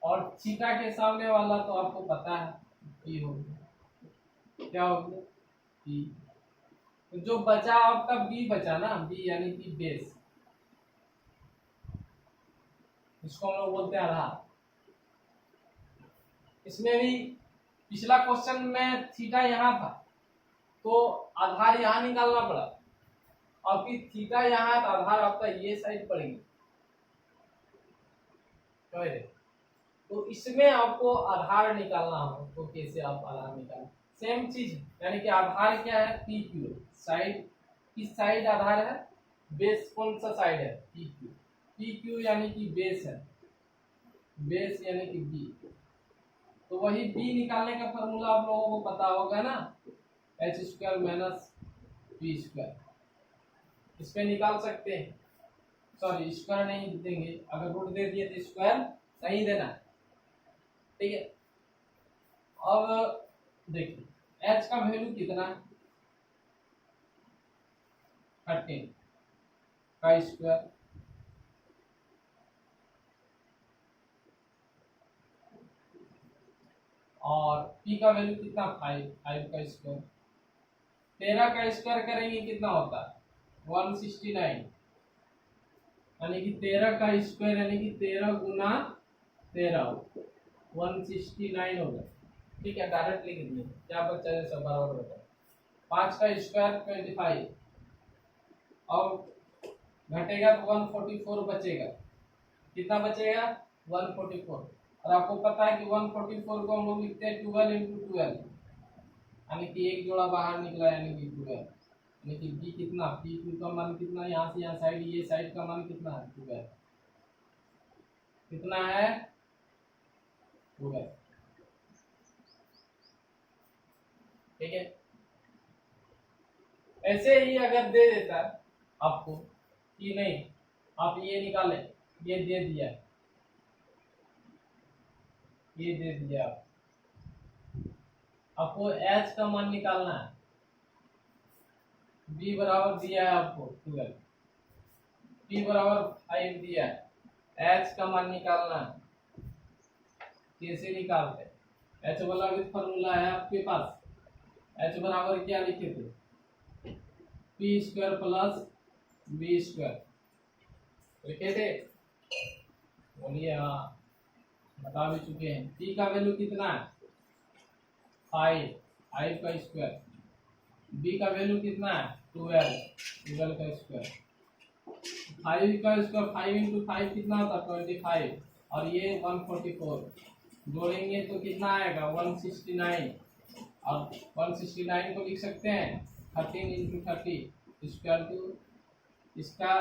और थीटा के सामने वाला तो आपको पता है पी होगी, क्या होगी, पी। तो जो बचा आपका बी बचा ना, बी यानी कि बेस, इसको हम लोग बोलते हैं आधार। इसमें भी पिछला क्वेश्चन में थीटा यहाँ था तो आधार यहाँ निकालना पड़ा, और फिर थीटा यहाँ तो आधार आपका ये साइड पड़ेगी, तो इसमें आपको आधार निकालना हो तो कैसे आप आधार निकालें, सेम चीज, यानी कि आधार क्या है, पी क्यू, साइड, किस साइड आधार है, बेस कौन सा साइड है, पी क्यू। पी क्यू यानी कि बेस है, बेस यानी कि बी, तो वही बी निकालने का फॉर्मूला आप लोगों को पता होगा ना, H square minus P square, इस पे निकाल सकते हैं। सॉरी, स्क्वायर नहीं देंगे, अगर रूट दे दिए तो स्क्वायर नहीं देना, ठीक है। अब देखिए एच का वैल्यू कितना है? 13 का स्क्वायर, और पी का वैल्यू कितना? 5, 5 का स्क्वायर। 13 का स्क्वायर करेंगे कितना होता है? 169, यानी कि 13 का स्क्वायर यानी कि 13 गुना 13 169 होगा। ठीक है, डायरेक्ट लिख दिए, क्या बच्चा है सब बराबर होता है। 5 का स्क्वायर 25, और घटेगा तो 144 बचेगा। कितना बचेगा? 144। और आपको पता है कि 144 को हम लोग लिखते हैं 12 इंटू 12, यानी कि एक जोड़ा बाहर निकला, यानी कि 12, यानी कि बी कितना? पी क्यू का मान कितना? यहाँ से यहाँ साइड, ये साइड का मान कितना है? 12। कितना है? 12। ठीक है, ऐसे ही अगर दे देता आपको कि नहीं आप ये निकालें, ये दे दिया, ये दे दिया, आपको एच का मान निकालना है, बी बराबर दिया है आपको 12, पी बराबर 5 दिया है, एच का मान निकालना है। कैसे निकालते हैं? एच वाला भी फॉर्मूला है आपके पास। एच बराबर क्या लिखे थे? P square plus B square लिखे थे, बोलिए। हाँ, बता भी चुके हैं। पी का वैल्यू कितना है? 5, 5 का स्क्वायर। बी का वैल्यू कितना है? 12, 12 का स्क्वायर। 5 का स्क्वायर 5 इंटू 5 कितना होता है? 25, और ये 144 जोड़ेंगे तो कितना आएगा? 169, और 169 को लिख सकते हैं 13 इंटू 30 स्क्वायर टू, इसका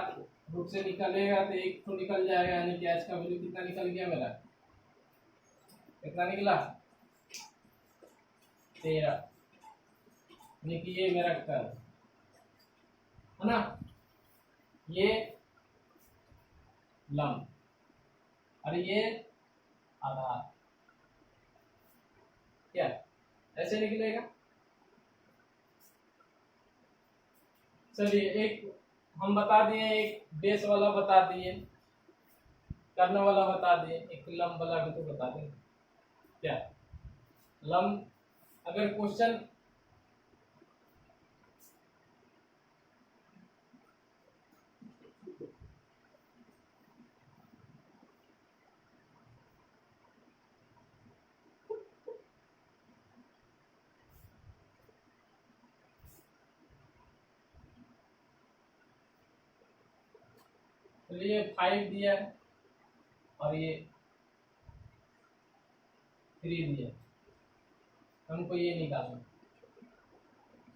रूट से निकलेगा तो एक तो निकल जाएगा, यानी कि एच का वैल्यू कितना निकल गया मेरा? कितना निकला? 13, यानी कि ये मेरा कर्व है ना, ये लंब और ये आधार, क्या ऐसे निकलेगा? चलिए, एक हम बता दिए, एक बेस वाला बता दिए, कर्ण वाला बता दिए, एक लंब वाला भी तो बता दें। क्या लंब, अगर क्वेश्चन ये 5 दिया है और ये 3 दिया, हमको ये निकालना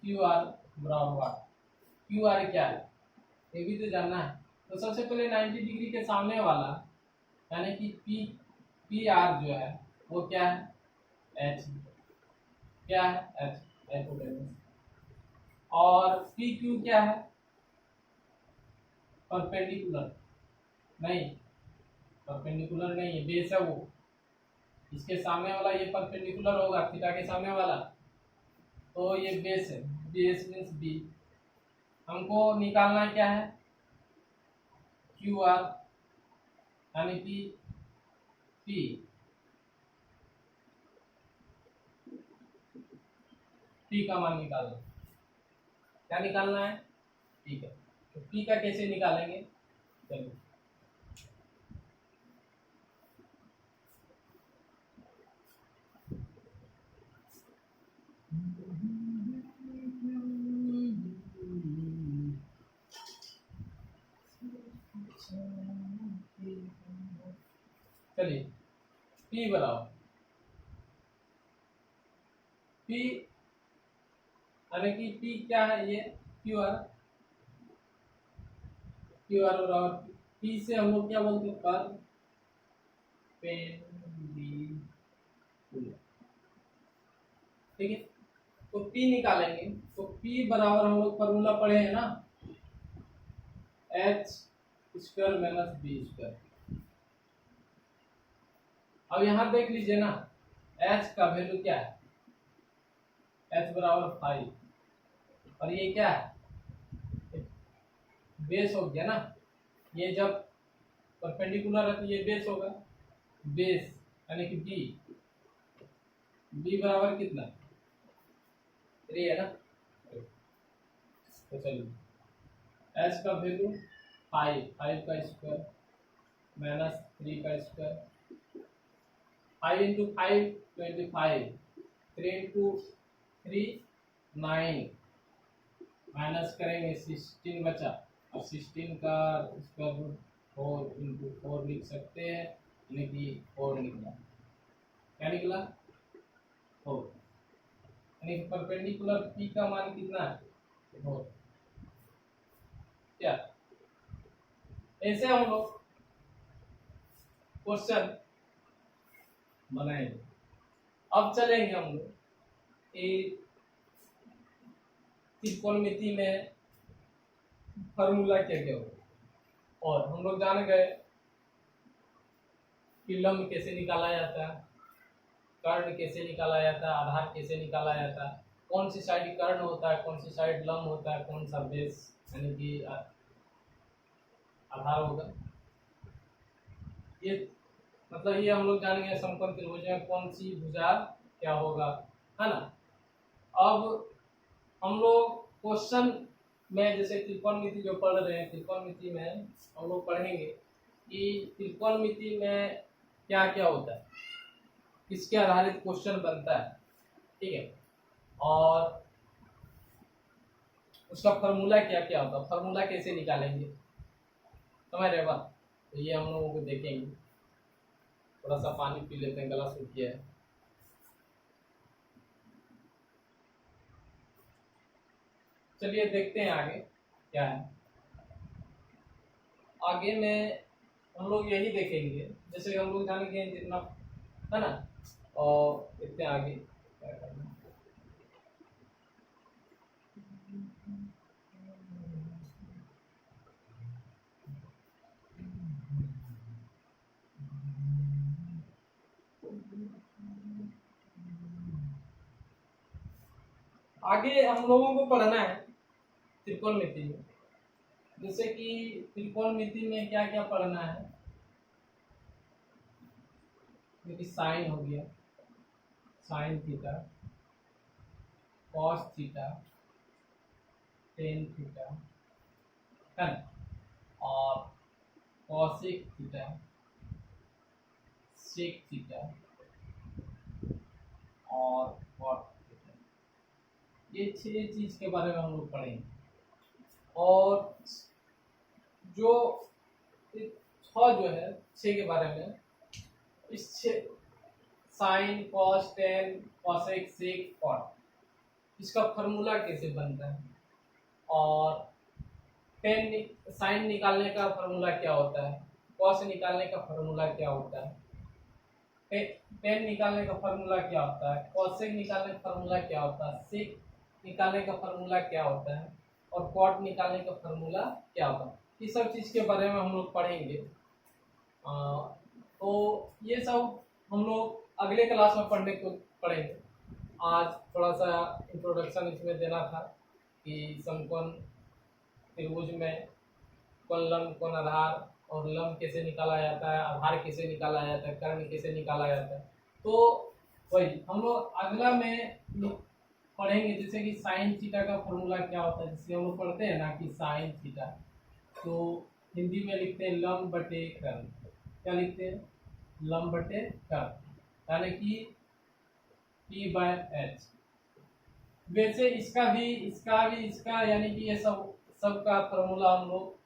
क्यू आर बराबर, क्यू आर क्या है ये भी तो जानना है। तो सबसे पहले 90 डिग्री के सामने वाला, यानी कि पी, पी आर जो है वो क्या है? एच, क्या है? H, hypotenuse. और पी क्यू क्या है? परपेंडिकुलर नहीं, परपेंडिकुलर नहीं है, बेस है वो, इसके सामने वाला ये परपेंडिकुलर होगा थीटा के सामने वाला, तो ये बेस है, बेस मीन्स बी। हमको निकालना क्या है? क्यू आर, यानी कि पी, पी का मान निकालना, क्या निकालना है? ठीक है, तो पी का कैसे निकालेंगे? चलिए, चलिए पी बराबर, पी यानी कि पी क्या है? ये क्यू आर, क्यू आर बराबर पी से हम लोग क्या बोलते हैं? परपेंडिकुलर। ठीक है, तो पी निकालेंगे, तो पी बराबर हम लोग फॉर्मूला पढ़े हैं ना, H square minus B square. अब यहां देख लीजिए ना, एच का वैल्यू क्या है? h बराबर 5, और ये क्या है, बेस हो गया ना, ये जब परपेंडिकुलर है तो ये बेस होगा, बेस यानी कि बी बराबर कितना 3 है ना। तो चलिए एच का वैल्यू 5, 5 का स्क्वायर माइनस 3 का स्क्वायर, 5 इंटू 5 25, 3 इंटू 3 9, माइनस करेंगे 16 बचा, और 16 का स्क्वायर रूट 4 इंटू 4 लिख सकते हैं, यानी कि 4 निकला। क्या निकला 4, यानी कि परपेंडिकुलर पी का मान कितना है 4। क्या ऐसे हम लोग क्वेश्चन बनाएंगे। अब चलेंगे हम लोग त्रिकोणमिति में फॉर्मूला क्या क्या होगा, और हम लोग जान गए कि लंब कैसे निकाला जाता है, कर्ण कैसे निकाला जाता है, आधार कैसे निकाला जाता है, कौन सी साइड कर्ण होता है, कौन सी साइड लंब होता है, कौन सा बेस यानी कि आधार होगा। ये मतलब ये हम लोग जान गए समकोण त्रिभुज में कौन सी भुजा क्या होगा, है ना। अब हम लोग क्वेश्चन में जैसे त्रिकोणमिति जो पढ़ रहे हैं, त्रिकोणमिति में हम लोग पढ़ेंगे कि त्रिकोणमिति में क्या क्या होता है, किसके आधारित क्वेश्चन बनता है, ठीक है, और उसका फॉर्मूला क्या क्या होता है, फॉर्मूला कैसे निकालेंगे, समझ रहे बात। तो ये हम लोगों को देखेंगे। थोड़ा सा पानी पी लेते हैं, गला सूख गया है। चलिए देखते हैं आगे क्या है। आगे में हम लोग यही देखेंगे, जैसे हम लोग जानेंगे जितना, है ना, और इतने आगे क्या करना। आगे हम लोगों को पढ़ना है त्रिकोणमिति में, जैसे कि त्रिकोणमिति में क्या क्या पढ़ना है, जैसे साइन हो गया, sine theta, cos theta, tan theta, है ना, और कॉसेक थीटा, सेक थीटा, और कॉट थीटा, ये 6 चीज के बारे में हम लोग पढ़ेंगे। और जो 6 जो है 6 के बारे में, इस 6 sine cos tan cosec sec cot, इसका फॉर्मूला कैसे बनता है, और टेन साइन निकालने का फॉर्मूला क्या होता है, कॉस निकालने का फॉर्मूला क्या होता है, टेन निकालने का फॉर्मूला क्या होता है, कॉसेक निकालने का फॉर्मूला क्या होता है, सेक निकालने का फॉर्मूला क्या होता है, और कॉट निकालने का फॉर्मूला क्या होता है, ये सब चीज़ के बारे में हम लोग पढ़ेंगे। तो ये सब हम लोग अगले क्लास में पढ़ेंगे। आज थोड़ा सा इंट्रोडक्शन इसमें देना था कि समकोण त्रिभुज में कौन लंब कौन आधार, और लंब कैसे निकाला जाता है, आधार कैसे निकाला जाता है, कर्ण कैसे निकाला जाता है। तो वही हम लोग अगला में पढ़ेंगे, जैसे कि साइन थीटा का फॉर्मूला क्या होता है, जिससे हम लोग पढ़ते हैं ना कि साइन थीटा, तो हिंदी में लिखते हैं लंब बटे कर्ण। क्या लिखते हैं, लंब बटे कर्ण, यानी कि P/H। वैसे इसका यानी कि ये सब का फॉर्मूला हम लोग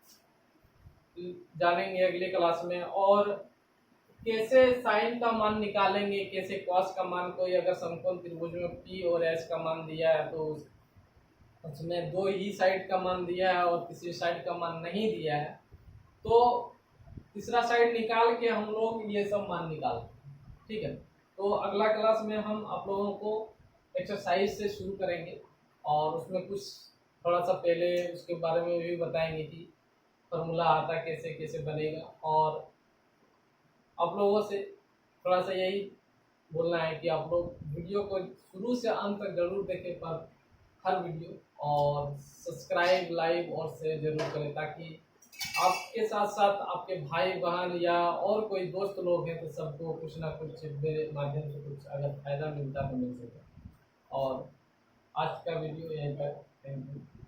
जानेंगे अगले क्लास में, और कैसे साइन का मान निकालेंगे, कैसे कॉस का मान, कोई अगर समकोण त्रिभुज में P और H का मान दिया है तो उसमें 2 ही साइड का मान दिया है और तीसरी साइड का मान नहीं दिया है, तो तीसरा साइड निकाल के हम लोग ये सब मान निकालते हैं, ठीक है। तो अगला क्लास में हम आप लोगों को एक्सरसाइज से शुरू करेंगे, और उसमें कुछ थोड़ा सा पहले उसके बारे में भी बताएंगे कि फॉर्मूला आता कैसे कैसे बनेगा, और आप लोगों से थोड़ा सा यही बोलना है कि आप लोग वीडियो को शुरू से अंत तक जरूर देखें, पर हर वीडियो, और सब्सक्राइब, लाइक और शेयर जरूर करें, ताकि आपके साथ साथ आपके भाई बहन या और कोई दोस्त लोग हैं तो सबको कुछ ना कुछ मेरे माध्यम से कुछ अगर फायदा मिलता तो मिल सके। और आज का वीडियो यहीं पर, थैंक यू।